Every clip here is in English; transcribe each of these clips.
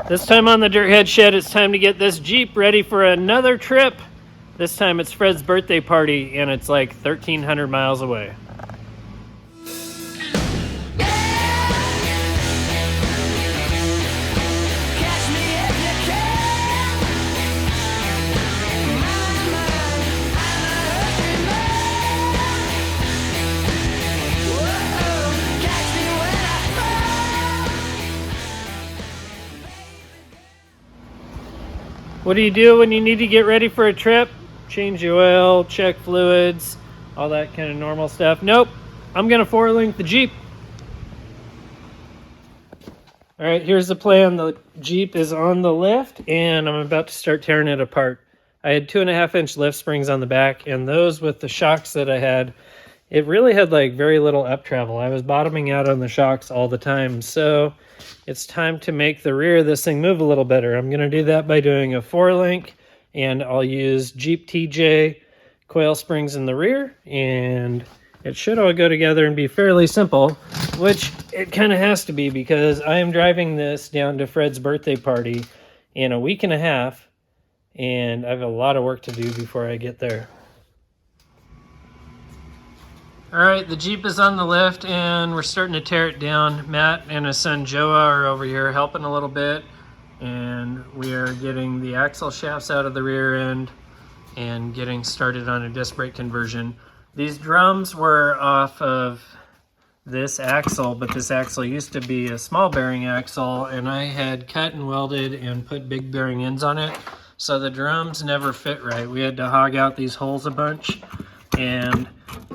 This time on the Dirt Head Shed, it's time to get this Jeep ready for another trip. This time it's Fred's birthday party, and it's like 1,300 miles away. What do you do when you need to get ready for a trip? Change your oil, check fluids, all that kind of normal stuff. Nope, I'm gonna 4-link the Jeep. All right, here's the plan. The Jeep is on the lift and I'm about to start tearing it apart. I had 2.5-inch lift springs on the back, and those with the shocks that I had, it really had like very little up travel. I was bottoming out on the shocks all the time. So it's time to make the rear of this thing move a little better. I'm gonna do that by doing a 4-link, and I'll use Jeep TJ coil springs in the rear, and it should all go together and be fairly simple, which it kind of has to be because I am driving this down to Fred's birthday party in a week and a half, and I have a lot of work to do before I get there. All right, the Jeep is on the lift and we're starting to tear it down. Matt and his son Joa are over here helping a little bit, and we are getting the axle shafts out of the rear end and getting started on a disc brake conversion. These drums were off of this axle, but this axle used to be a small bearing axle, and I had cut and welded and put big bearing ends on it, so the drums never fit right. We had to hog out these holes a bunch, and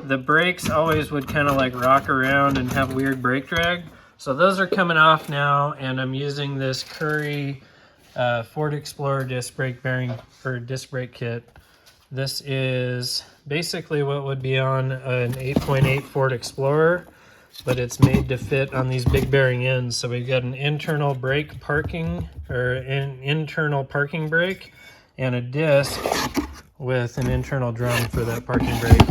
the brakes always would kind of like rock around and have weird brake drag. So those are coming off now, and I'm using this Curry Ford Explorer disc brake bearing for disc brake kit. This is basically what would be on an 8.8 Ford Explorer, but it's made to fit on these big bearing ends. So we've got an internal brake parking, or an internal parking brake, and a disc with an internal drum for that parking brake.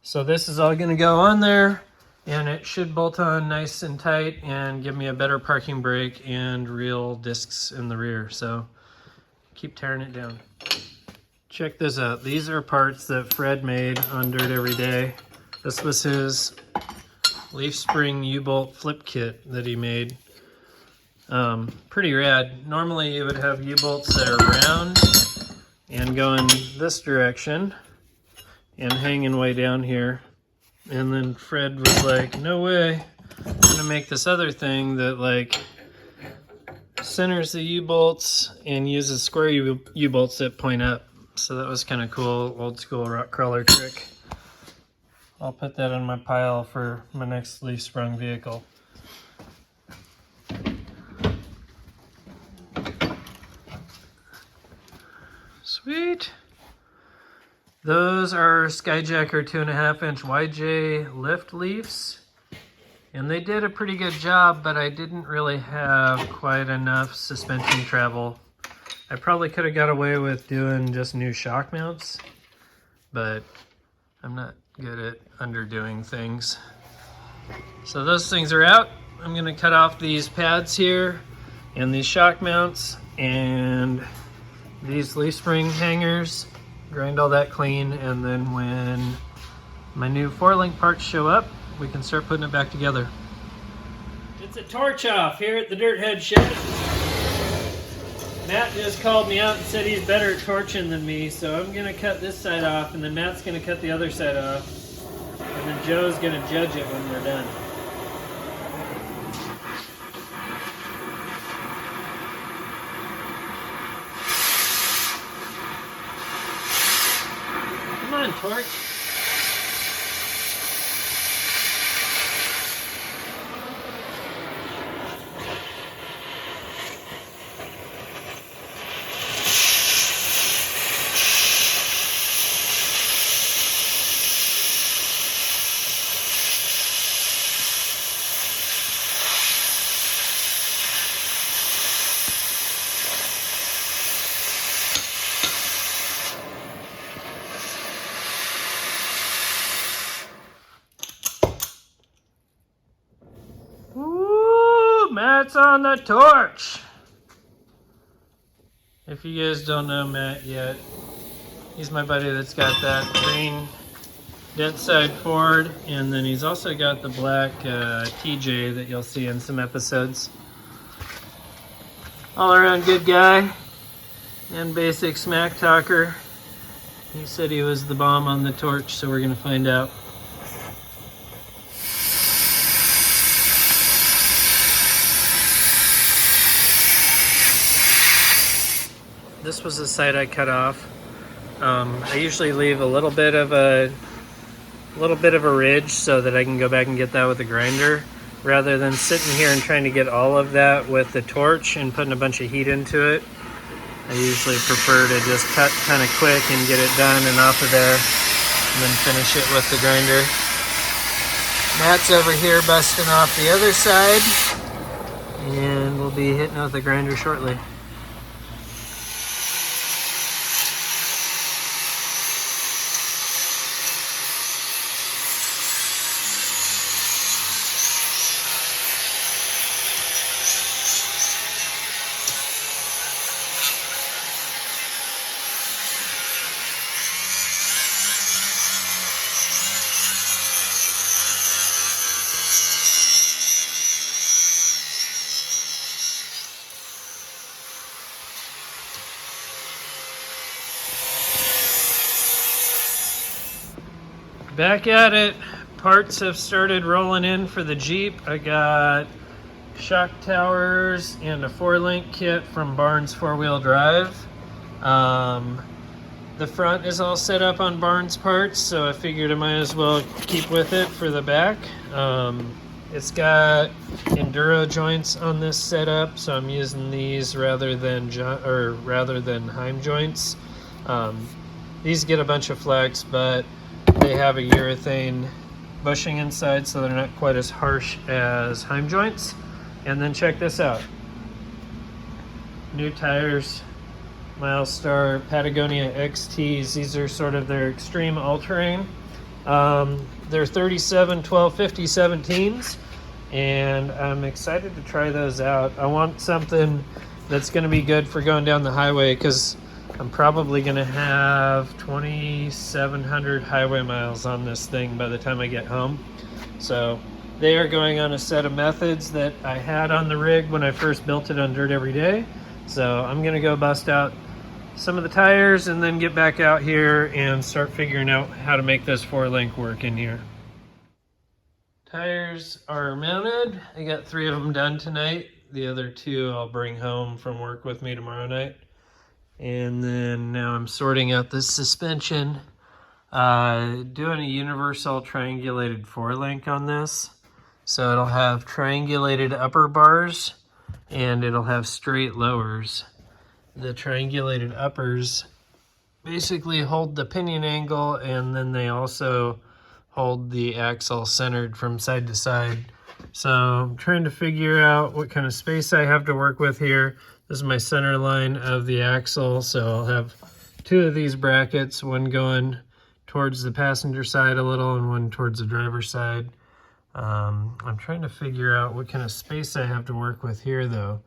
So this is all going to go on there, and it should bolt on nice and tight and give me a better parking brake and real discs in the rear. So keep tearing it down. Check this out. These are parts that Fred made on Dirt Every Day. This was his leaf spring U-bolt flip kit that he made. Pretty rad. Normally you would have U-bolts that are round and go in this direction and hanging way down here. And then Fred was like, no way, I'm gonna make this other thing that like centers the U-bolts and uses square U-bolts that point up. So that was kind of cool, old school rock crawler trick. I'll put that on my pile for my next leaf sprung vehicle. Sweet. Those are Skyjacker 2.5-inch YJ lift leaves, and they did a pretty good job, but I didn't really have quite enough suspension travel. I probably could have got away with doing just new shock mounts, but I'm not good at underdoing things. So those things are out. I'm gonna cut off these pads here and these shock mounts and these leaf spring hangers, grind all that clean, and then when my new 4-link parts show up, we can start putting it back together. It's a torch off here at the Dirt Head Shed. Matt just called me out and said he's better at torching than me, so I'm gonna cut this side off, and then Matt's gonna cut the other side off, and then Joe's gonna judge it when we're done. Come on, torch. Woo! Matt's on the torch. If you guys don't know Matt yet, he's my buddy that's got that green dent side Ford, and then he's also got the black TJ that you'll see in some episodes. All around good guy and basic smack talker. He said he was the bomb on the torch, so we're gonna find out. This was the side I cut off. I usually leave a little bit of a ridge so that I can go back and get that with a grinder, rather than sitting here and trying to get all of that with the torch and putting a bunch of heat into it. I usually prefer to just cut kind of quick and get it done and off of there, and then finish it with the grinder. Matt's over here busting off the other side, and we'll be hitting it with the grinder shortly. Back at it. Parts have started rolling in for the Jeep. I got shock towers and a 4-link kit from Barnes 4-wheel drive. The front is all set up on Barnes parts, so I figured I might as well keep with it for the back. It's got enduro joints on this setup, so I'm using these rather than Heim joints. These get a bunch of flex, but they have a urethane bushing inside, so they're not quite as harsh as Heim joints. And then check this out. New tires, Milestar Patagonia XTs. These are sort of their extreme all-terrain. They're 37 1250 17s, and I'm excited to try those out. I want something that's going to be good for going down the highway, because I'm probably going to have 2,700 highway miles on this thing by the time I get home. So they are going on a set of methods that I had on the rig when I first built it on Dirt Every Day. So I'm going to go bust out some of the tires and then get back out here and start figuring out how to make this 4-link work in here. Tires are mounted. I got 3 of them done tonight. The other 2 I'll bring home from work with me tomorrow night. And then now I'm sorting out this suspension. Doing a universal triangulated 4-link on this. So it'll have triangulated upper bars and it'll have straight lowers. The triangulated uppers basically hold the pinion angle, and then they also hold the axle centered from side to side. So I'm trying to figure out what kind of space I have to work with here. This is my center line of the axle, so I'll have 2 of these brackets, one going towards the passenger side a little and one towards the driver's side. I'm trying to figure out what kind of space I have to work with here, though.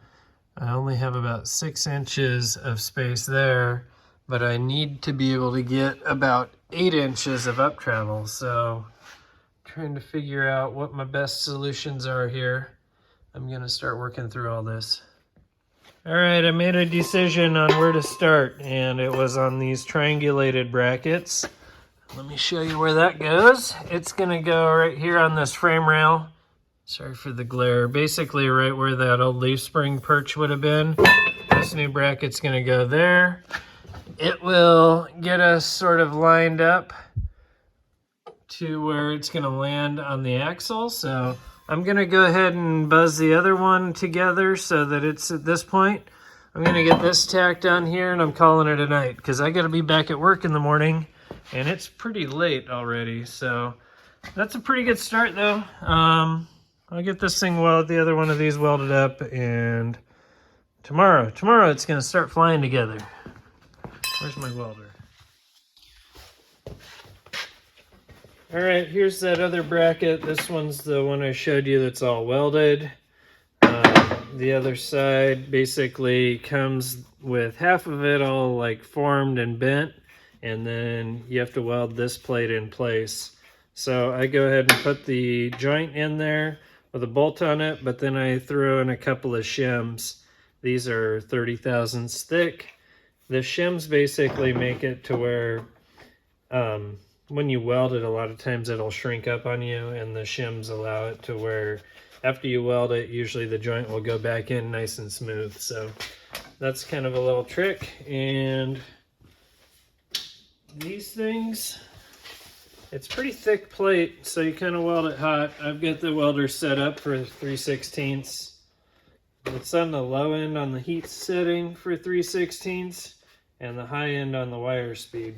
I only have about 6 inches of space there, but I need to be able to get about 8 inches of up travel, so trying to figure out what my best solutions are here. I'm going to start working through all this. All right, I made a decision on where to start, and it was on these triangulated brackets. Let me show you where that goes. It's gonna go right here on this frame rail. Sorry for the glare. Basically right where that old leaf spring perch would have been. This new bracket's gonna go there. It will get us sort of lined up to where it's gonna land on the axle. So I'm gonna go ahead and buzz the other one together so that it's at this point. I'm gonna get this tacked on here, and I'm calling it a night because I gotta be back at work in the morning, and it's pretty late already. So that's a pretty good start though. I'll get this thing the other one of these welded up, and tomorrow it's gonna start flying together. Where's my welder? All right, here's that other bracket. This one's the one I showed you that's all welded. The other side basically comes with half of it all like formed and bent, and then you have to weld this plate in place. So I go ahead and put the joint in there with a bolt on it, but then I throw in a couple of shims. These are 30 thousandths thick. The shims basically make it to where when you weld it, a lot of times it'll shrink up on you, and the shims allow it to where after you weld it, usually the joint will go back in nice and smooth. So that's kind of a little trick. And these things, it's pretty thick plate, so you kind of weld it hot. I've got the welder set up for 3/16. It's on the low end on the heat setting for 3/16 and the high end on the wire speed.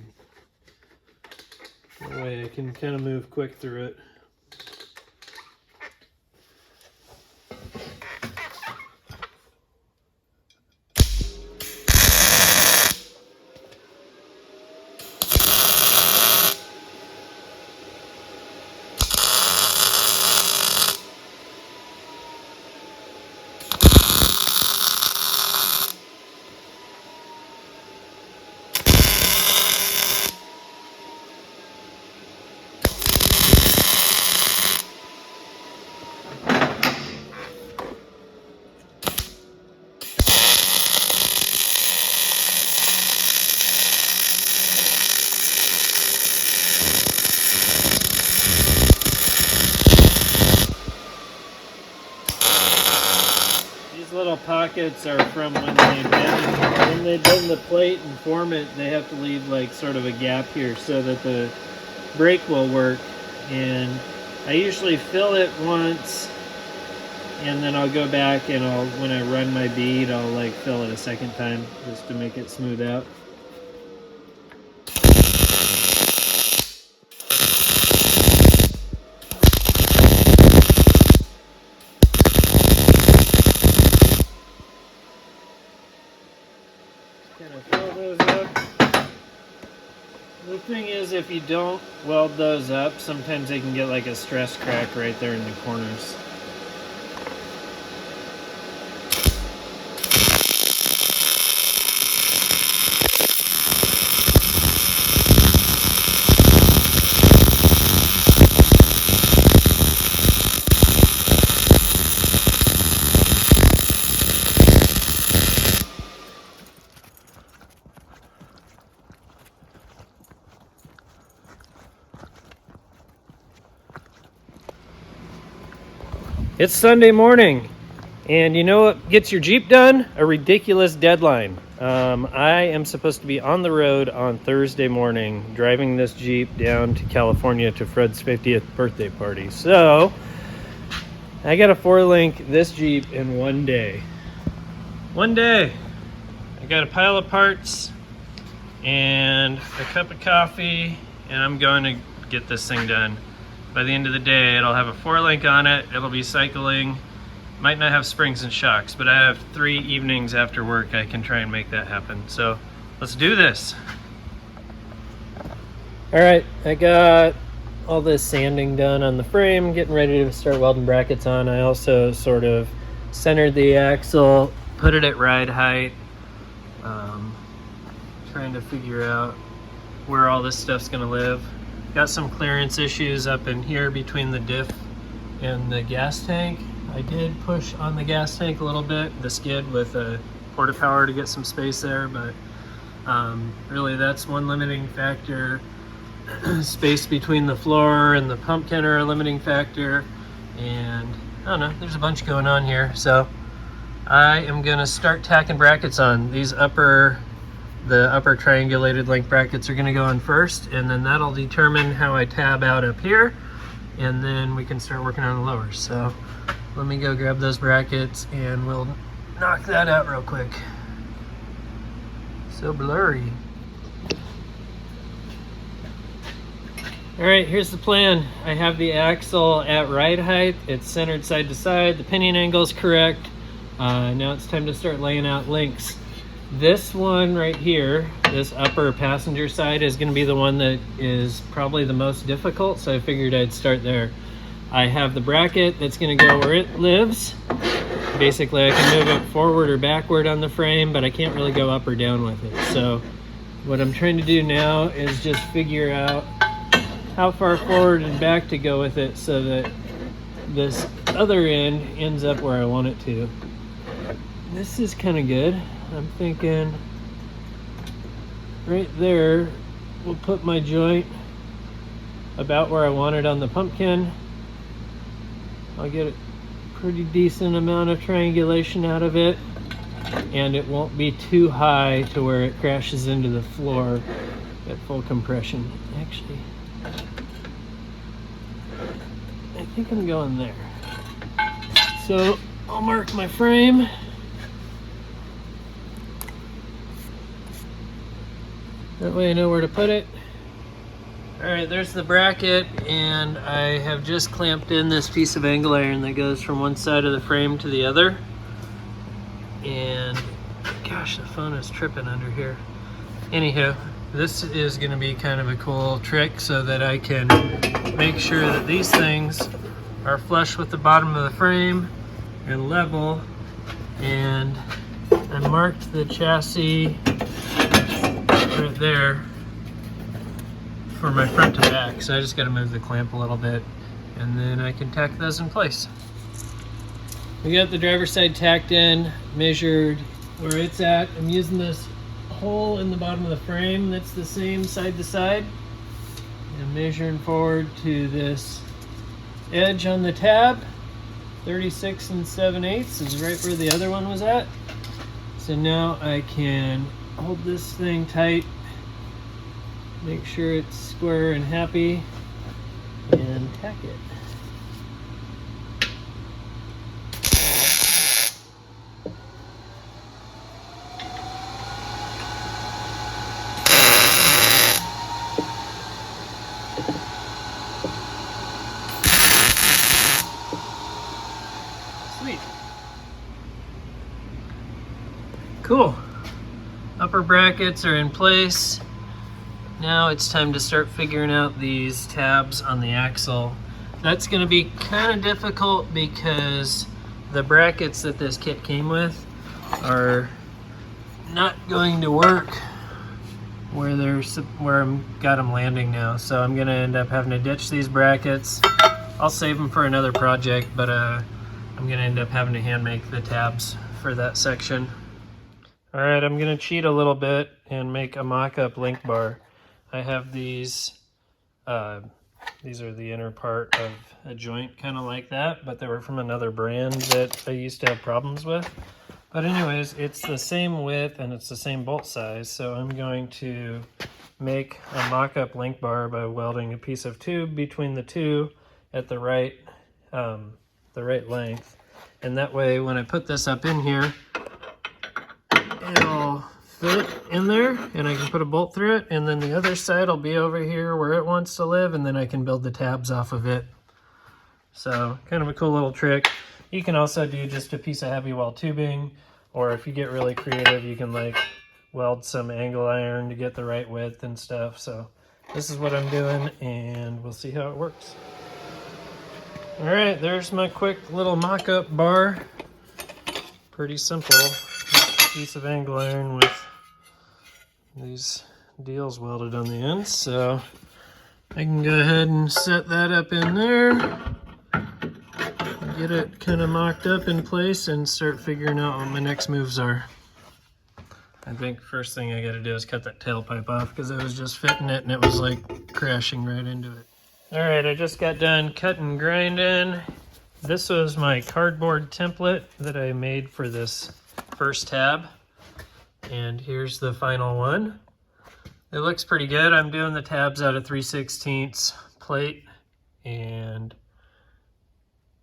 That way I can kind of move quick through it. Little pockets are from when they bend the plate and form it. They have to leave like sort of a gap here so that the brake will work. And I usually fill it once, and then I'll go back and when I run my bead, I'll like fill it a second time just to make it smooth out. Kind of fill those up. The thing is, if you don't weld those up, sometimes they can get like a stress crack right there in the corners. It's Sunday morning, and you know what gets your Jeep done? A ridiculous deadline. I am supposed to be on the road on Thursday morning, driving this Jeep down to California to Fred's 50th birthday party. So, I gotta four-link this Jeep in one day. One day. I got a pile of parts and a cup of coffee, and I'm going to get this thing done. By the end of the day, it'll have a 4-link on it, it'll be cycling, might not have springs and shocks, but I have 3 evenings after work I can try and make that happen. So let's do this. All right, I got all this sanding done on the frame, getting ready to start welding brackets on. I also sort of centered the axle, put it at ride height, trying to figure out where all this stuff's gonna live. Got some clearance issues up in here between the diff and the gas tank. I did push on the gas tank a little bit, the skid with a porta power to get some space there, but really that's one limiting factor. Space between the floor and the pump can are a limiting factor, and I don't know, there's a bunch going on here. So I am gonna start tacking brackets on. The upper triangulated link brackets are going to go on first, and then that'll determine how I tab out up here, and then we can start working on the lowers. So let me go grab those brackets and we'll knock that out real quick. So blurry. All right, here's the plan. I have the axle at ride height. It's centered side to side. The pinion angle is correct. Now it's time to start laying out links. This one right here, this upper passenger side, is going to be the one that is probably the most difficult, so I figured I'd start there. I have the bracket that's going to go where it lives. Basically, I can move it forward or backward on the frame, but I can't really go up or down with it. So what I'm trying to do now is just figure out how far forward and back to go with it so that this other end ends up where I want it to. This is kind of good. I'm thinking right there we'll put my joint about where I want it on the pumpkin. I'll get a pretty decent amount of triangulation out of it, and it won't be too high to where it crashes into the floor at full compression. Actually, I think I'm going there. So I'll mark my frame. That way I know where to put it. Alright, there's the bracket, and I have just clamped in this piece of angle iron that goes from one side of the frame to the other. And gosh, the phone is tripping under here. Anywho, this is going to be kind of a cool trick so that I can make sure that these things are flush with the bottom of the frame and level. And I marked the chassis right there for my front to back, so I just got to move the clamp a little bit and then I can tack those in place. We got the driver's side tacked in, measured where it's at. I'm using this hole in the bottom of the frame that's the same side to side. I'm measuring forward to this edge on the tab. 36 7/8 is right where the other one was at. So now I can hold this thing tight, make sure it's square and happy, and tack it. Sweet. Cool. Upper brackets are in place. Now it's time to start figuring out these tabs on the axle. That's going to be kind of difficult because the brackets that this kit came with are not going to work where I've got them landing now. So I'm going to end up having to ditch these brackets. I'll save them for another project, but I'm going to end up having to hand make the tabs for that section. Alright, I'm going to cheat a little bit and make a mock-up link bar. I have these are the inner part of a joint kind of like that, but they were from another brand that I used to have problems with. But anyways, it's the same width and it's the same bolt size, so I'm going to make a mock-up link bar by welding a piece of tube between the two at the right length. And that way when I put this up in here, it'll fit in there and I can put a bolt through it, and then the other side will be over here where it wants to live, and then I can build the tabs off of it. So kind of a cool little trick. You can also do just a piece of heavy weld tubing, or if you get really creative you can like weld some angle iron to get the right width and stuff. So this is what I'm doing and we'll see how it works. Alright, there's my quick little mock-up bar. Pretty simple. Piece of angle iron with these deals welded on the ends, so I can go ahead and set that up in there, get it kind of mocked up in place, and start figuring out what my next moves are. I think first thing I got to do is cut that tailpipe off because I was just fitting it and it was like crashing right into it. Alright, I just got done cutting and grinding. This was my cardboard template that I made for this first tab, and here's the final one. It looks pretty good. I'm doing the tabs out of 3/16 plate, and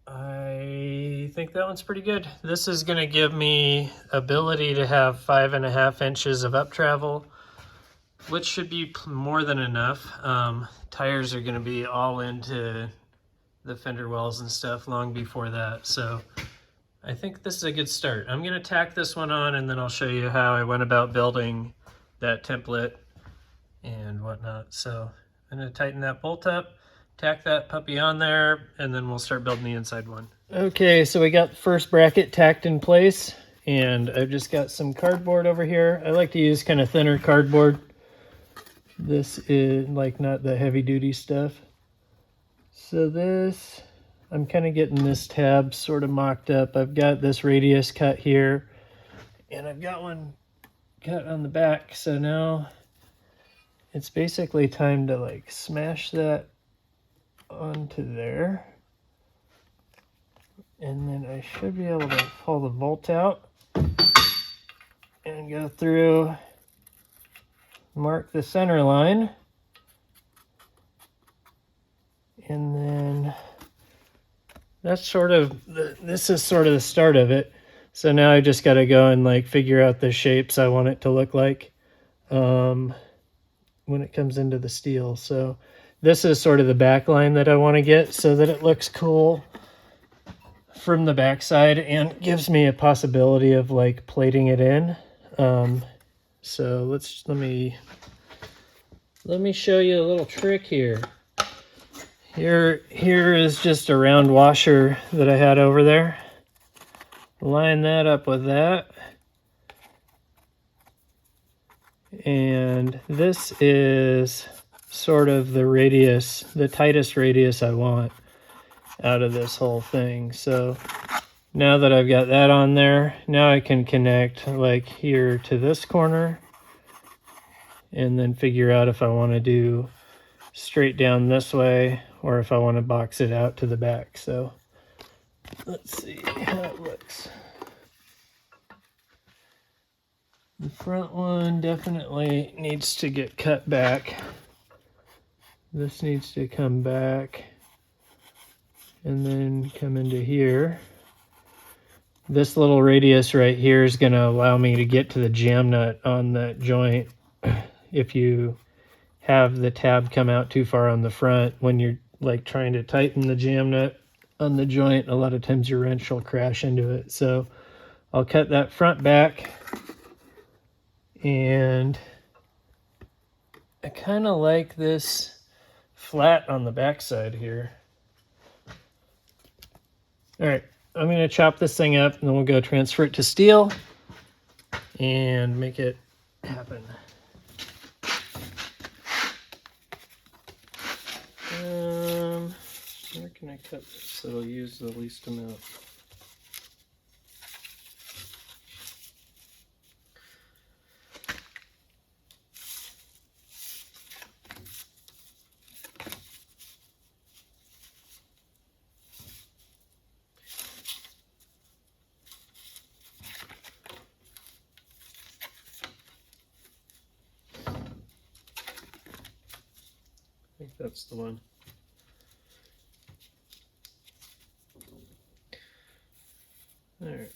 I think that one's pretty good. This is going to give me ability to have 5.5 inches of up travel, which should be more than enough. Tires are going to be all into the fender wells and stuff long before that, so I think this is a good start. I'm going to tack this one on, and then I'll show you how I went about building that template and whatnot. So I'm going to tighten that bolt up. tack that puppy on there, and then we'll start building the inside one. Okay, so we got the first bracket tacked in place, and I've just got some cardboard over here. I like to use kind of thinner cardboard. This is like not the heavy duty stuff. So this, I'm kind of getting this tab sort of mocked up. I've got this radius cut here, and I've got one cut on the back. So now it's basically time to like smash that onto there. And then I should be able to pull the bolt out and go through, mark the center line, and then that's sort of, this is sort of the start of it. So now I just got to go and like figure out the shapes I want it to look like when it comes into the steel. So this is sort of the back line that I want to get so that it looks cool from the backside and gives me a possibility of like plating it in. So let me show you a little trick here. Here is just a round washer that I had over there. Line that up with that. And this is sort of the radius, the tightest radius I want out of this whole thing. So now that I've got that on there, now I can connect like here to this corner and then figure out if I want to do straight down this way or if I want to box it out to the back. So let's see how it looks. The front one definitely needs to get cut back. This needs to come back and then come into here. This little radius right here is going to allow me to get to the jam nut on that joint. If you have the tab come out too far on the front, when you're like trying to tighten the jam nut on the joint, a lot of times your wrench will crash into it. So I'll cut that front back, and I kind of like this flat on the back side here. All right, I'm going to chop this thing up and then we'll go transfer it to steel and make it happen. Where can I cut this so it'll use the least amount? I think that's the one. All right.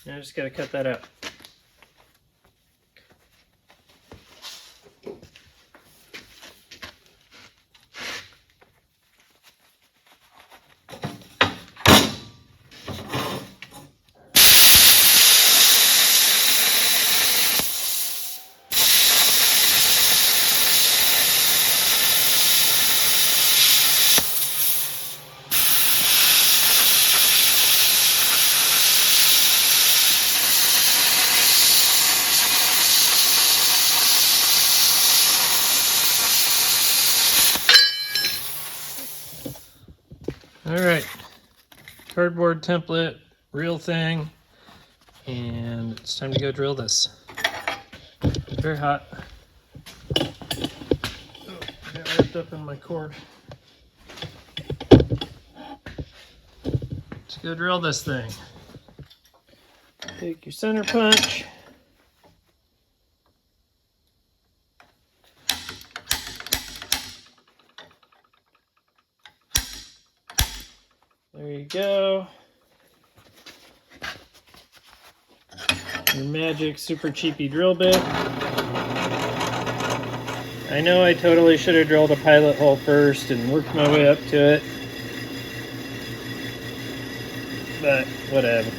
Now I just got to cut that out. All right, cardboard template, real thing, and it's time to go drill this. It's very hot. Oh, I got wrapped up in my cord. Let's go drill this thing. Take your center punch. There you go. Your magic super cheapy drill bit. I know I totally should have drilled a pilot hole first and worked my way up to it, but whatever.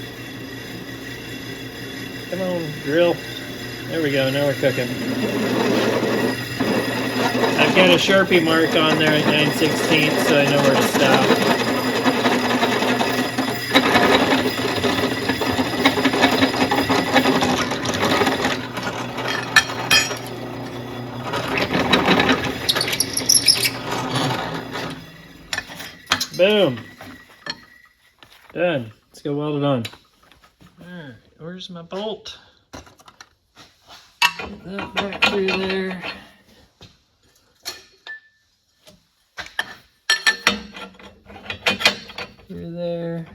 Come on, drill. There we go, now we're cooking. I've got a Sharpie mark on there at 9/16, so I know where to stop. Boom. Done. Let's go weld it on. Alright, where's my bolt? Get that back through there. Through there.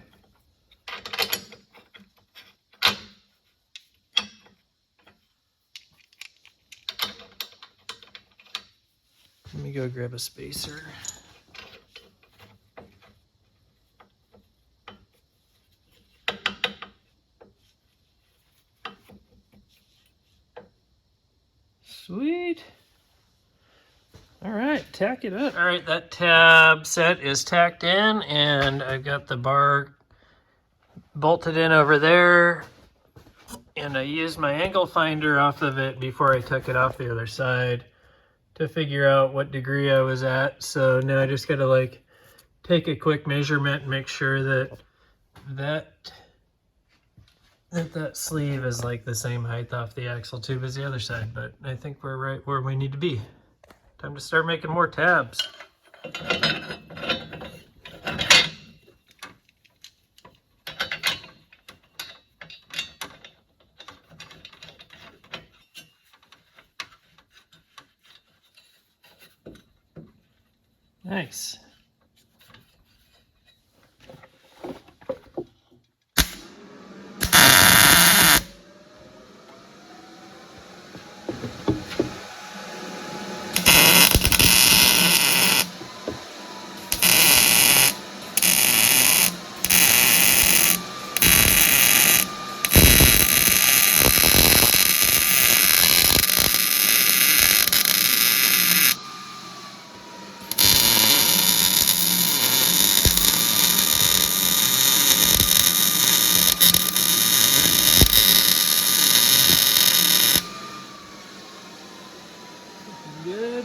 Let me go grab a spacer. Sweet. All right, tack it up. All right, that tab set is tacked in, and I've got the bar bolted in over there, and I used my angle finder off of it before I took it off the other side to figure out what degree I was at. So now I just gotta like take a quick measurement and make sure that that sleeve is like the same height off the axle tube as the other side, but I think we're right where we need to be. Time to start making more tabs. Nice. Good.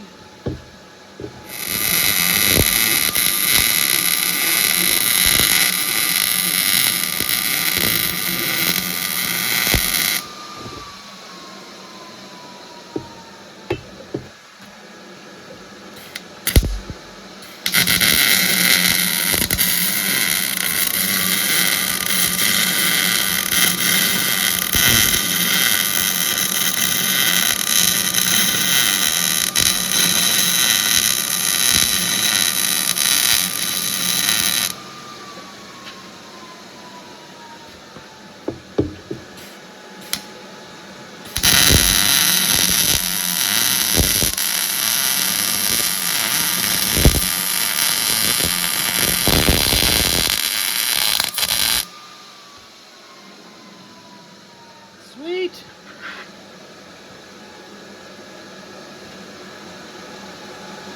Sweet.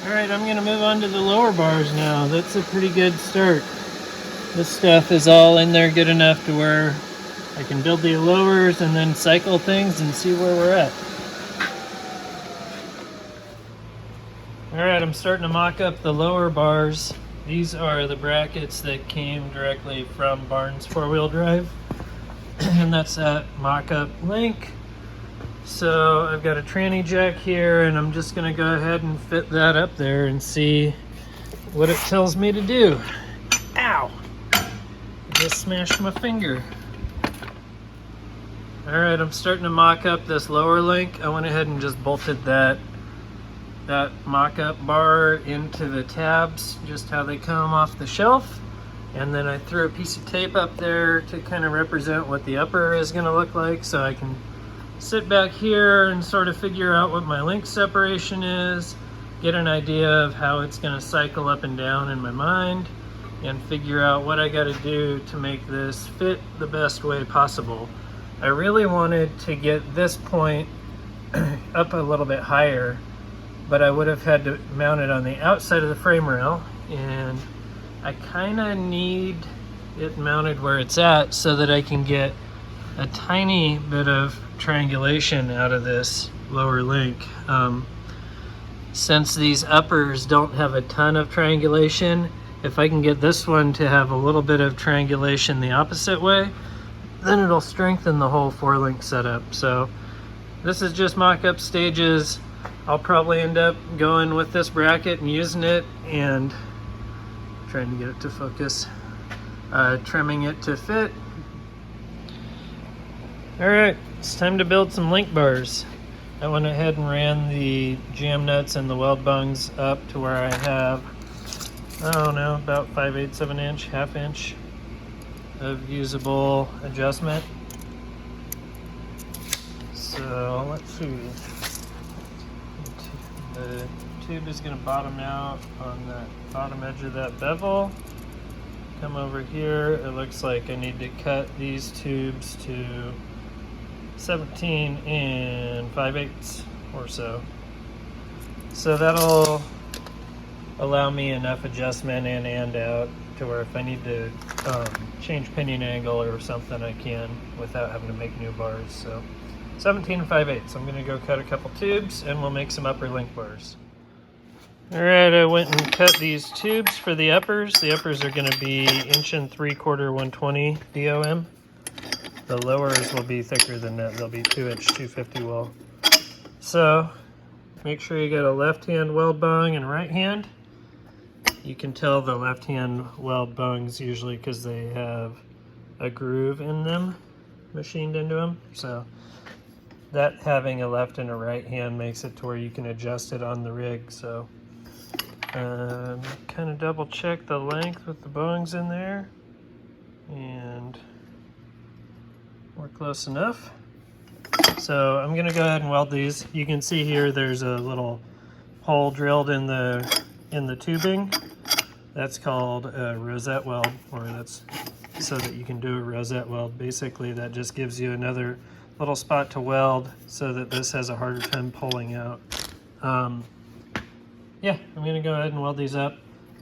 All right, I'm gonna move on to the lower bars now. That's a pretty good start. This stuff is all in there good enough to where I can build the lowers and then cycle things and see where we're at. All right, I'm starting to mock up the lower bars. These are the brackets that came directly from Barnes four-wheel drive. And that's that mock-up link. So I've got a tranny jack here, and I'm just gonna go ahead and fit that up there and see what it tells me to do. Ow! I just smashed my finger. All right, I'm starting to mock up this lower link. I went ahead and just bolted that mock-up bar into the tabs, just how they come off the shelf. And then I threw a piece of tape up there to kind of represent what the upper is going to look like, so I can sit back here and sort of figure out what my link separation is, get an idea of how it's going to cycle up and down in my mind, and figure out what I got to do to make this fit the best way possible. I really wanted to get this point up a little bit higher, but I would have had to mount it on the outside of the frame rail, and I kind of need it mounted where it's at so that I can get a tiny bit of triangulation out of this lower link. Since these uppers don't have a ton of triangulation, if I can get this one to have a little bit of triangulation the opposite way, then it'll strengthen the whole 4-link setup. So this is just mock-up stages. I'll probably end up going with this bracket and using it and trying to get it to focus, trimming it to fit. Alright, it's time to build some link bars. I went ahead and ran the jam nuts and the weld bungs up to where I have, I don't know, about 5/8 of an inch, ½ inch of usable adjustment. So let's see. The tube is going to bottom out on the bottom edge of that bevel. Come over here. It looks like I need to cut these tubes to 17 5/8 or so. So that'll allow me enough adjustment in and out to where if I need to change pinion angle or something, I can without having to make new bars. So 17 5/8. I'm going to go cut a couple tubes and we'll make some upper link bars. Alright, I went and cut these tubes for the uppers. The uppers are going to be 1 3/4 120 DOM. The lowers will be thicker than that. They'll be 2-inch 250 well. So make sure you get a left hand weld bung and right hand. You can tell the left hand weld bungs usually because they have a groove in them machined into them. So that having a left and a right hand makes it to where you can adjust it on the rig. So kind of double check the length with the bungs in there, and we're close enough. So I'm going to go ahead and weld these. You can see here there's a little hole drilled in the tubing. That's called a rosette weld, or that's so that you can do a rosette weld. Basically that just gives you another little spot to weld so that this has a harder time pulling out. Yeah, I'm going to go ahead and weld these up.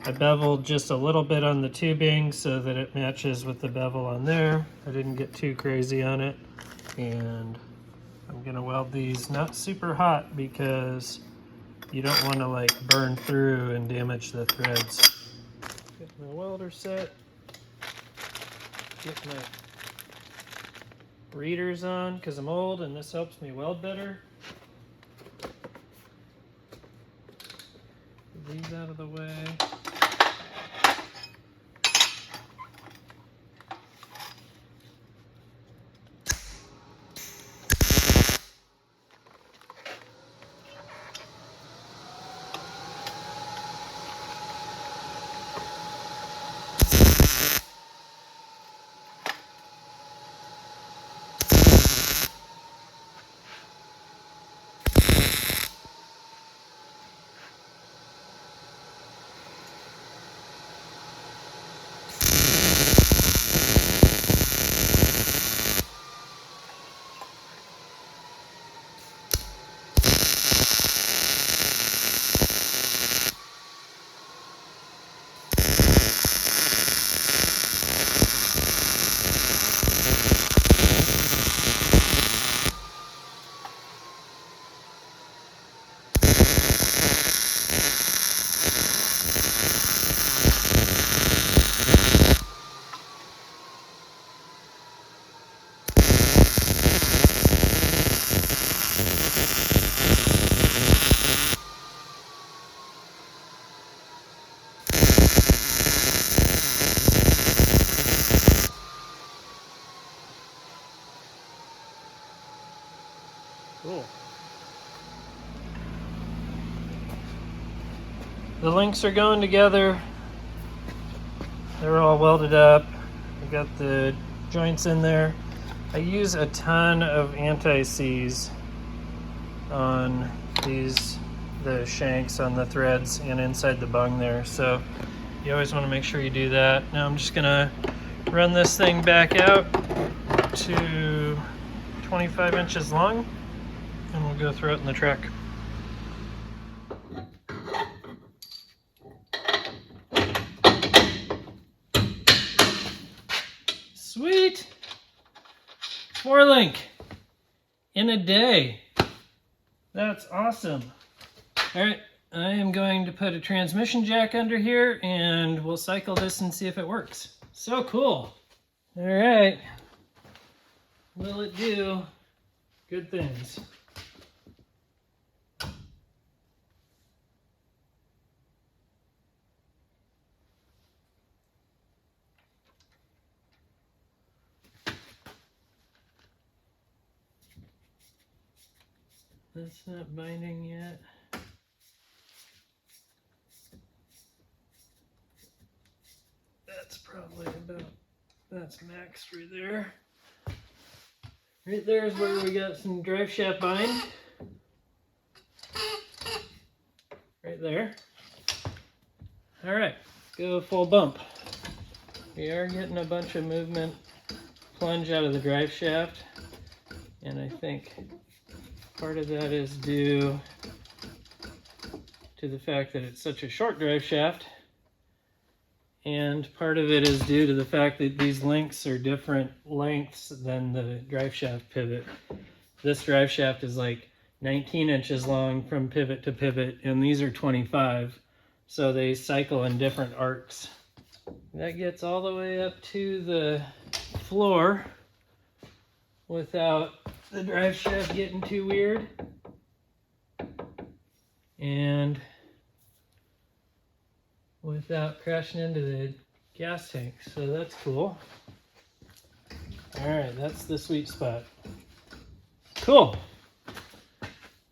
I beveled just a little bit on the tubing so that it matches with the bevel on there. I didn't get too crazy on it. And I'm going to weld these not super hot because you don't want to like burn through and damage the threads. Get my welder set. Get my readers on because I'm old and this helps me weld better. Get these out of the way. Cool. The links are going together. They're all welded up. I got the joints in there. I use a ton of anti-seize on the shanks on the threads and inside the bung there. So you always want to make sure you do that. Now I'm just gonna run this thing back out to 25 inches long and we'll go throw it in the truck. Sweet! 4-link in a day. That's awesome. All right, I am going to put a transmission jack under here and we'll cycle this and see if it works. So cool. All right, will it do good things? That's not binding yet. That's probably that's max right there. Right there is where we got some drive shaft bind. Right there. All right, go full bump. We are getting a bunch of movement plunge out of the drive shaft, and I think part of that is due to the fact that it's such a short drive shaft, and part of it is due to the fact that these links are different lengths than the drive shaft pivot. This drive shaft is like 19 inches long from pivot to pivot, and these are 25, so they cycle in different arcs. That gets all the way up to the floor without the drive shaft getting too weird, and without crashing into the gas tank, so that's cool. All right, that's the sweet spot. Cool.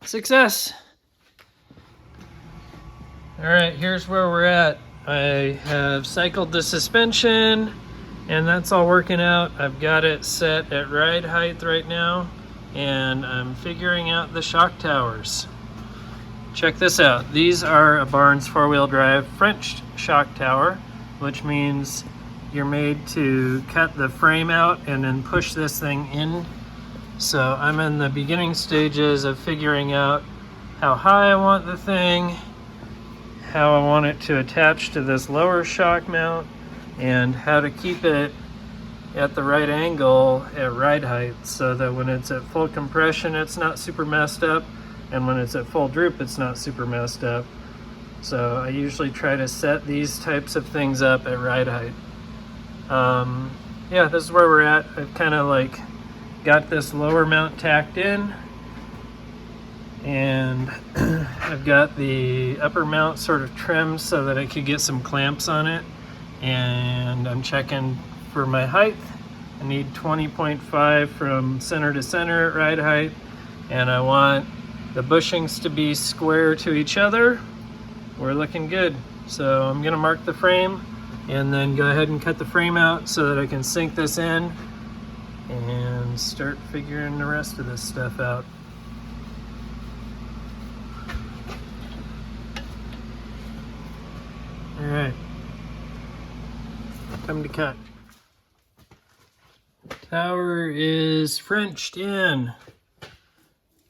Success. All right, here's where we're at. I have cycled the suspension and that's all working out. I've got it set at ride height right now, and I'm figuring out the shock towers. Check this out. These are a Barnes four-wheel drive French shock tower, which means you're made to cut the frame out and then push this thing in. So I'm in the beginning stages of figuring out how high I want the thing, how I want it to attach to this lower shock mount, and how to keep it at the right angle at ride height so that when it's at full compression it's not super messed up, and when it's at full droop it's not super messed up. So I usually try to set these types of things up at ride height. Yeah, this is where we're at. I've kind of like got this lower mount tacked in, and I've got the upper mount sort of trimmed so that I could get some clamps on it, and I'm checking for my height. I need 20.5 from center to center at ride height, and I want the bushings to be square to each other. We're looking good. So I'm gonna mark the frame and then go ahead and cut the frame out so that I can sink this in and start figuring the rest of this stuff out. All right, time to cut. Tower is Frenched in.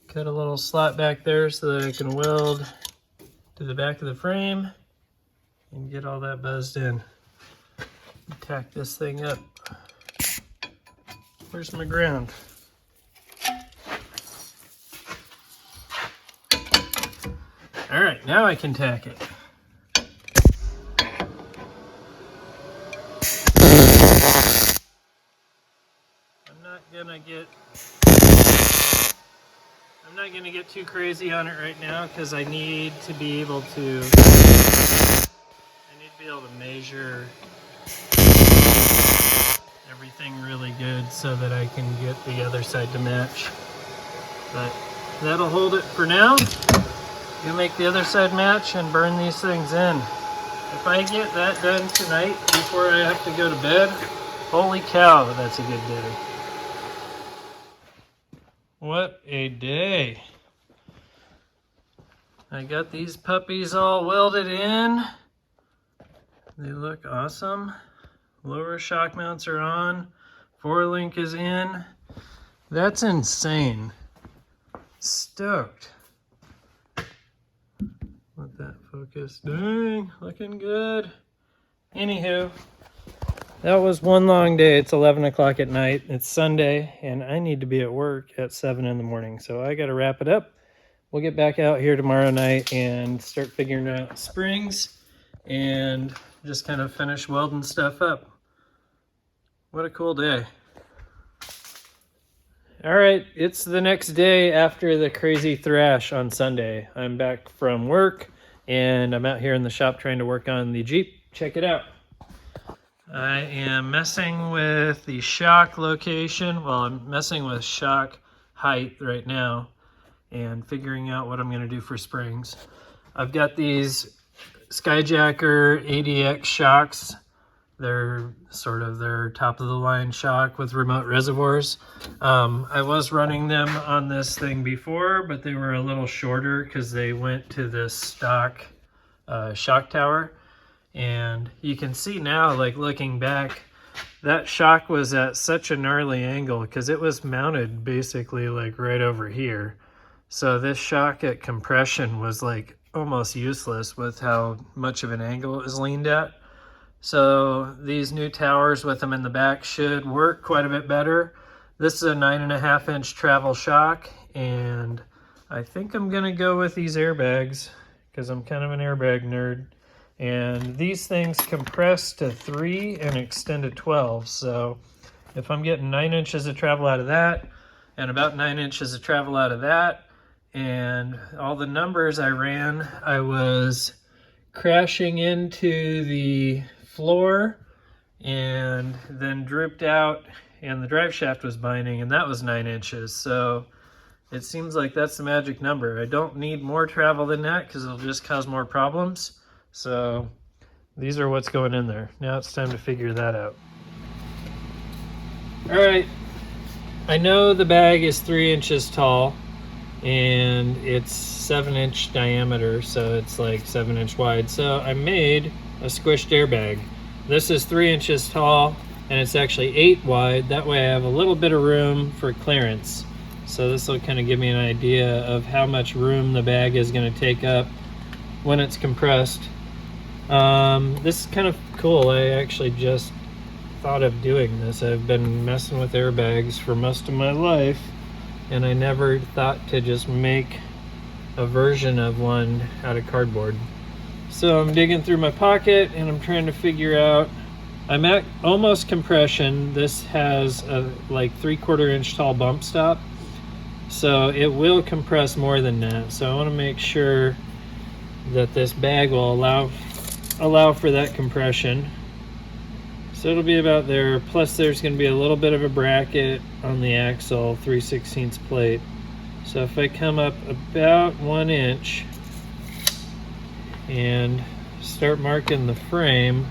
Cut a little slot back there so that I can weld to the back of the frame and get all that buzzed in. Tack this thing up. Where's my ground? All right, now I can tack it. I'm not gonna get too crazy on it right now because I need to be able to measure everything really good so that I can get the other side to match. But that'll hold it for now. Gonna make the other side match and burn these things in. If I get that done tonight before I have to go to bed, holy cow, that's a good day. What a day. I got these puppies all welded in. They look awesome. Lower shock mounts are on. 4-link is in. That's insane. Stoked. Let that focus. Dang, looking good. Anywho, That was one long day. It's 11 o'clock at night. It's Sunday, and I need to be at work at 7 in the morning. So I got to wrap it up. We'll get back out here tomorrow night and start figuring out springs and just kind of finish welding stuff up. What a cool day. All right, it's the next day after the crazy thrash on Sunday. I'm back from work and I'm out here in the shop trying to work on the Jeep. Check it out. I am messing with the shock location. Well, I'm messing with shock height right now and figuring out what I'm going to do for springs. I've got these Skyjacker ADX shocks. They're sort of their top of the line shock with remote reservoirs. I was running them on this thing before, but they were a little shorter because they went to this stock shock tower. And you can see now, like looking back, that shock was at such a gnarly angle because it was mounted basically like right over here. So this shock at compression was like almost useless with how much of an angle it was leaned at. So these new towers with them in the back should work quite a bit better. This is a 9.5-inch travel shock, and I think I'm gonna go with these airbags because I'm kind of an airbag nerd. And these things compress to 3 and extend to 12. So if I'm getting 9 inches of travel out of that and about 9 inches of travel out of that, and all the numbers I ran, I was crashing into the floor and then drooped out and the drive shaft was binding, and that was 9 inches. So it seems like that's the magic number. I don't need more travel than that because it'll just cause more problems. So these are what's going in there. Now it's time to figure that out. All right, I know the bag is 3 inches tall and it's 7-inch diameter, so it's like 7-inch wide. So I made a squished airbag. This is 3 inches tall and it's actually 8 wide. That way I have a little bit of room for clearance. So this will kind of give me an idea of how much room the bag is going to take up when it's compressed. This is kind of cool. I actually just thought of doing this. I've been messing with airbags for most of my life, and I never thought to just make a version of one out of cardboard. So I'm digging through my pocket and I'm trying to figure out, I'm at almost compression. This has a like 3/4 inch tall bump stop, so it will compress more than that. So I want to make sure that this bag will allow for that compression. So it'll be about there. Plus there's going to be a little bit of a bracket on the axle, 3/16 plate. So if I come up about 1 inch and start marking the frame,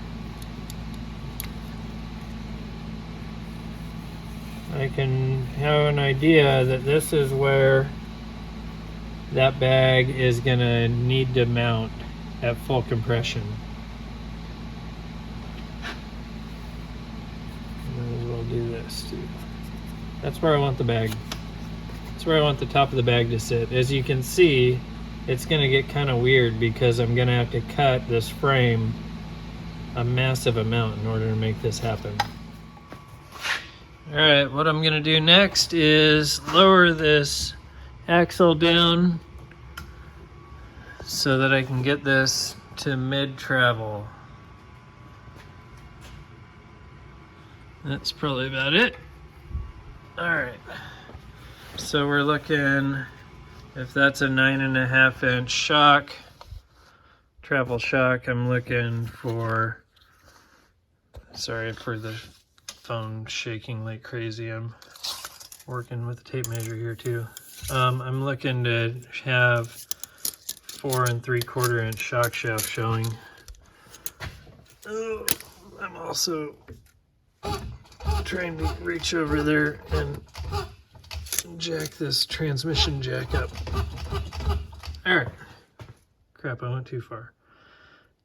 I can have an idea that this is where that bag is going to need to mount at full compression. Might as well do this too. That's where I want the bag. That's where I want the top of the bag to sit. As you can see, it's going to get kind of weird because I'm going to have to cut this frame a massive amount in order to make this happen. Alright, what I'm going to do next is lower this axle down so that I can get this to mid-travel. That's probably about it. Alright, so we're looking, if that's a 9.5-inch shock, travel shock, I'm looking for, sorry for the phone shaking like crazy, I'm working with the tape measure here too. I'm looking to have 4 3/4 inch shock shaft showing. Oh, I'm also trying to reach over there and jack this transmission jack up. Alright. Crap, I went too far.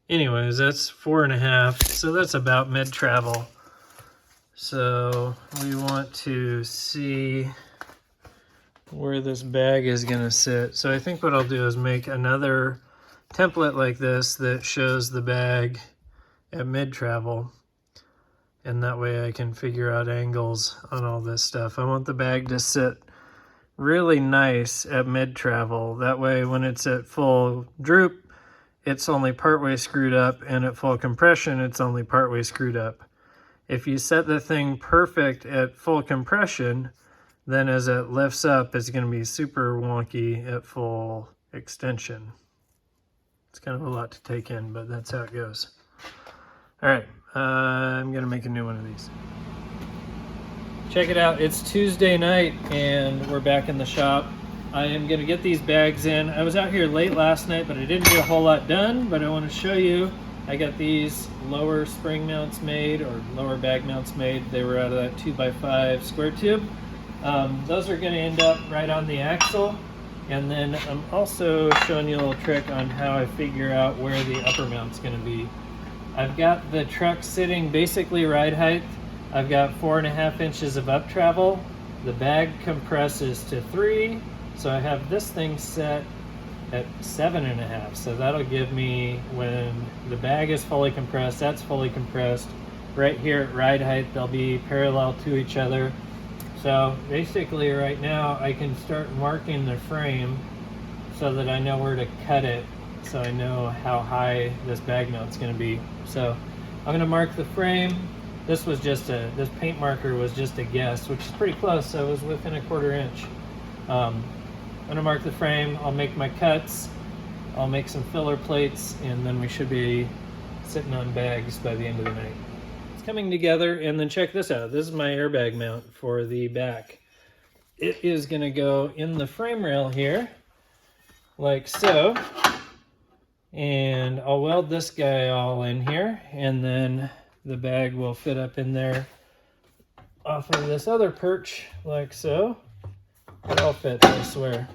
Anyways, that's 4.5, so that's about mid-travel. So we want to see where this bag is going to sit. So I think what I'll do is make another template like this that shows the bag at mid-travel. and that way I can figure out angles on all this stuff. I want the bag to sit really nice at mid-travel. That way when it's at full droop, it's only partway screwed up, and at full compression, it's only partway screwed up. If you set the thing perfect at full compression, then as it lifts up, it's going to be super wonky at full extension. It's kind of a lot to take in, but that's how it goes. All right, I'm going to make a new one of these. Check it out, it's Tuesday night and we're back in the shop. I am going to get these bags in. I was out here late last night, but I didn't get a whole lot done, but I want to show you. I got these lower spring mounts made, or lower bag mounts made. They were out of that 2x5 square tube. Those are going to end up right on the axle. And then I'm also showing you a little trick on how I figure out where the upper mount's going to be. I've got the truck sitting basically ride height. I've got 4.5 inches of up travel. The bag compresses to 3. So I have this thing set at 7.5. So that'll give me, when the bag is fully compressed, that's fully compressed. Right here at ride height, they'll be parallel to each other. So basically right now I can start marking the frame so that I know where to cut it, so I know how high this bag mount's going to be. So I'm going to mark the frame. This paint marker was just a guess, which is pretty close. I was within 1/4 inch. I'm going to mark the frame. I'll make my cuts. I'll make some filler plates, and then we should be sitting on bags by the end of the night. It's coming together, and then check this out. This is my airbag mount for the back. It is going to go in the frame rail here, like so. And I'll weld this guy all in here, and then the bag will fit up in there off of this other perch, like so. It all fits, I swear.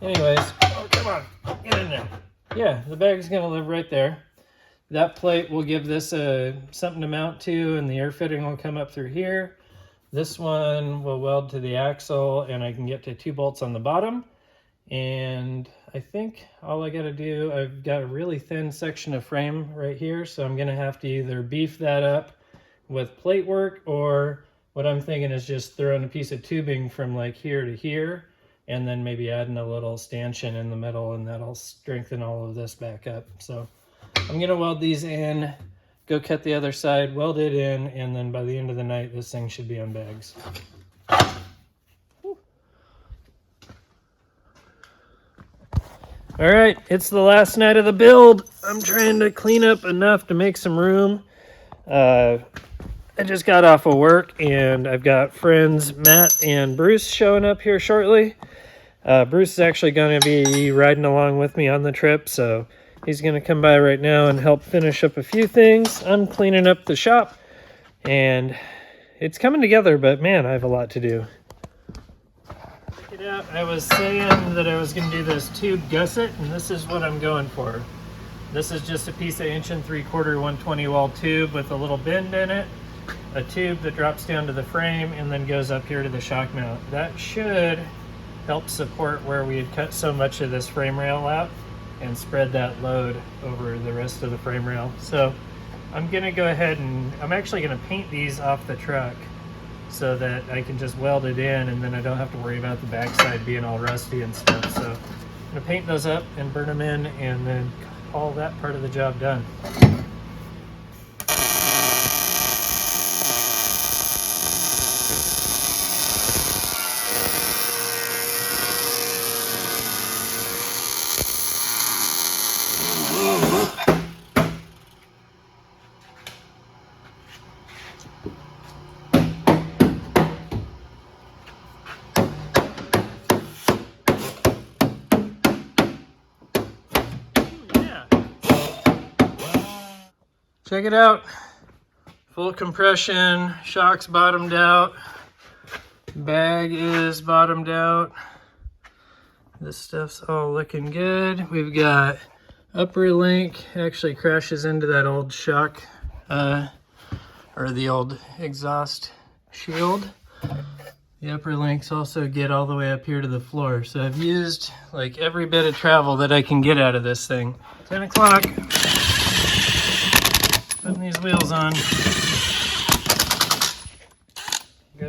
Anyways, oh, come on, get in there. Yeah, the bag's gonna live right there. That plate will give this something to mount to, and the air fitting will come up through here. This one will weld to the axle, and I can get to 2 bolts on the bottom. And I think all I gotta do, I've got a really thin section of frame right here, so I'm gonna have to either beef that up with plate work, or what I'm thinking is just throwing a piece of tubing from like here to here, and then maybe adding a little stanchion in the middle, and that'll strengthen all of this back up. So I'm gonna weld these in, go cut the other side, weld it in, and then by the end of the night, this thing should be on bags. All right, it's the last night of the build. I'm trying to clean up enough to make some room. I just got off of work, and I've got friends Matt and Bruce showing up here shortly. Bruce is actually going to be riding along with me on the trip, so he's going to come by right now and help finish up a few things. I'm cleaning up the shop, and it's coming together, but man, I have a lot to do. Check it out. I was saying that I was going to do this tube gusset, and this is what I'm going for. This is just a piece of 1 3/4 120 wall tube with a little bend in it. A tube that drops down to the frame and then goes up here to the shock mount. That should help support where we had cut so much of this frame rail out and spread that load over the rest of the frame rail. So I'm gonna go ahead and I'm actually gonna paint these off the truck so that I can just weld it in, and then I don't have to worry about the backside being all rusty and stuff. So I'm gonna paint those up and burn them in, and then call that part of the job done. Check it out. Full compression, shock's bottomed out, bag is bottomed out. This stuff's all looking good. We've got upper link, actually crashes into that old shock, or the old exhaust shield. The upper links also get all the way up here to the floor. So I've used like every bit of travel that I can get out of this thing. 10 o'clock. Putting these wheels on.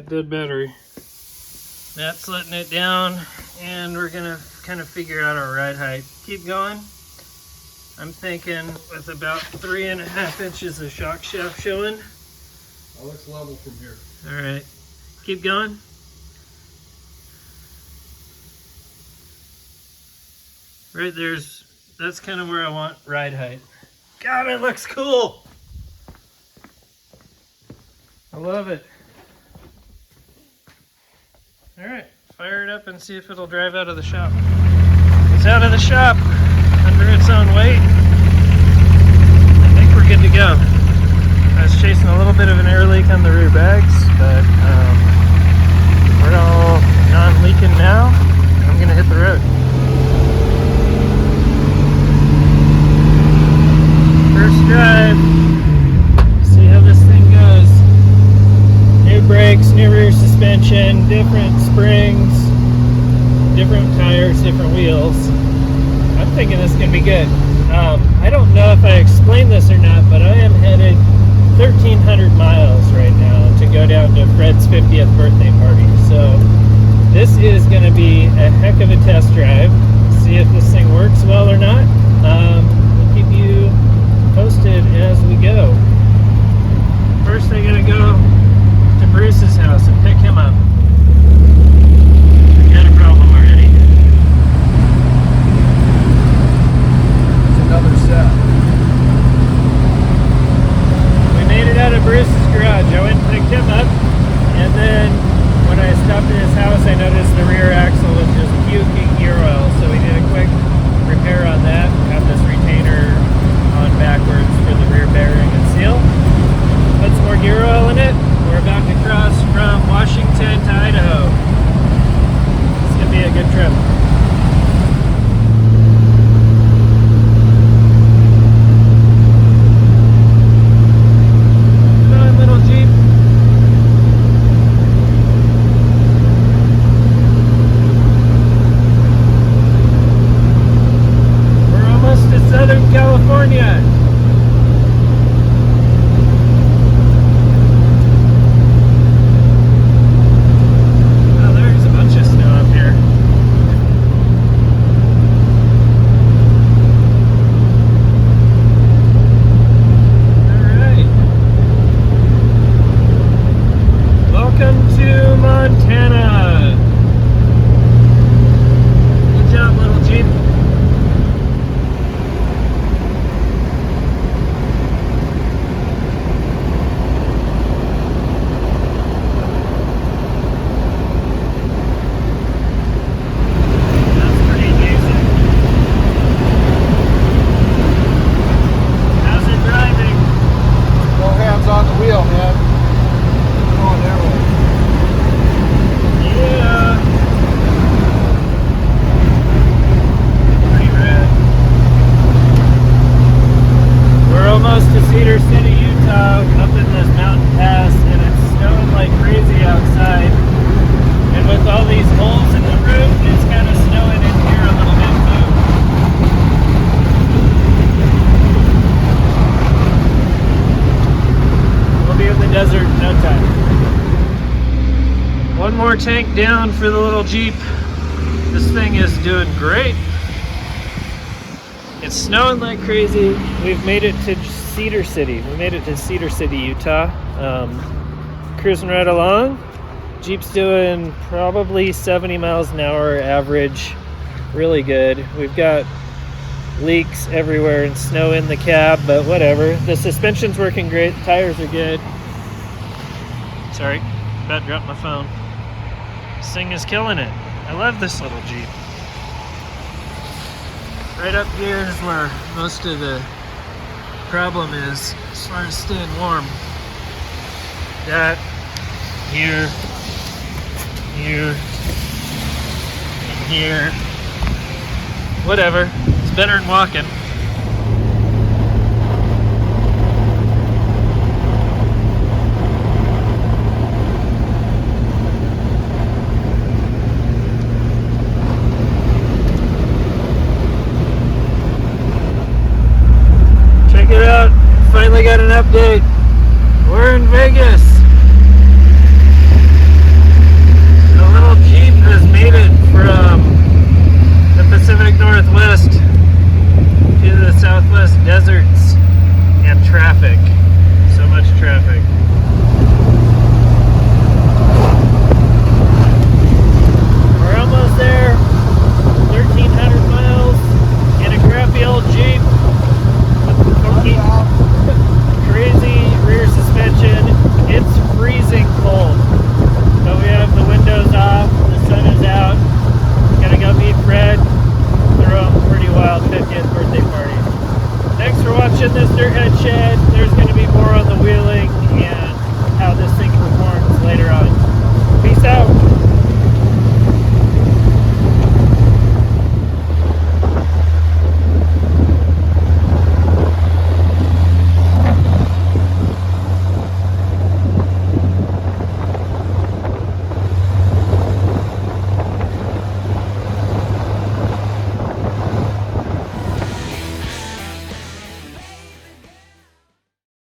dead battery. Matt's letting it down, and we're gonna kind of figure out our ride height. Keep going. I'm thinking with about 3.5 inches of shock shaft showing. Oh, looks level from here. All right, keep going. Right there's, that's kind of where I want ride height. God, it looks cool. I love it. All right, fire it up and see if it'll drive out of the shop. It's out of the shop under its own weight. I think we're good to go. I was chasing a little bit of an air leak on the rear bags, but we're all non-leaking now. I'm gonna hit the road. First drive. See how this thing goes. New brakes, new rear suspension, different springs, different tires, different wheels. I'm thinking this is going to be good. I don't know if I explained this or not, but I am headed 1,300 miles right now to go down to Fred's 50th birthday party. So this is going to be a heck of a test drive. See if this thing works well or not. We'll keep you posted as we go. First I gotta go to Bruce's house and pick him up. We got a problem already. It's another set. We made it out of Bruce's garage. I went and picked him up, and then when I stopped at his house I noticed the rear axle was just puking gear oil, so we did a quick repair on that. Have this retainer on backwards for the rear bearing and seal. Put some more gear oil in it. We're about to cross from Washington to Idaho. It's gonna be a good trip. Come on, little Jeep. We're almost to Southern California. Oh, there's a bunch of snow up here. Alright. Welcome to Montana. Good job, little Jeep. On the wheel, man. Come on, there way. Yeah. Pretty rad. We're almost to Cedar City, Utah, up in this mountain pass, and it's snowing like crazy outside. And with all these holes in the roof, it's kind of snowing in here a little bit too. Be in the desert in no time. One more tank down for the little Jeep. This thing is doing great. It's snowing like crazy. We've made it to Cedar City. We made it to Cedar City, Utah. Cruising right along. Jeep's doing probably 70 miles an hour average. Really good. We've got leaks everywhere and snow in the cab, but whatever. The suspension's working great, the tires are good. Sorry, about dropped my phone. This thing is killing it. I love this little Jeep. Right up here is where most of the problem is as far as staying warm. That, here, here, and here. Whatever. It's better than walking. Check it out. Finally got an update. We're in Vegas. deserts and traffic.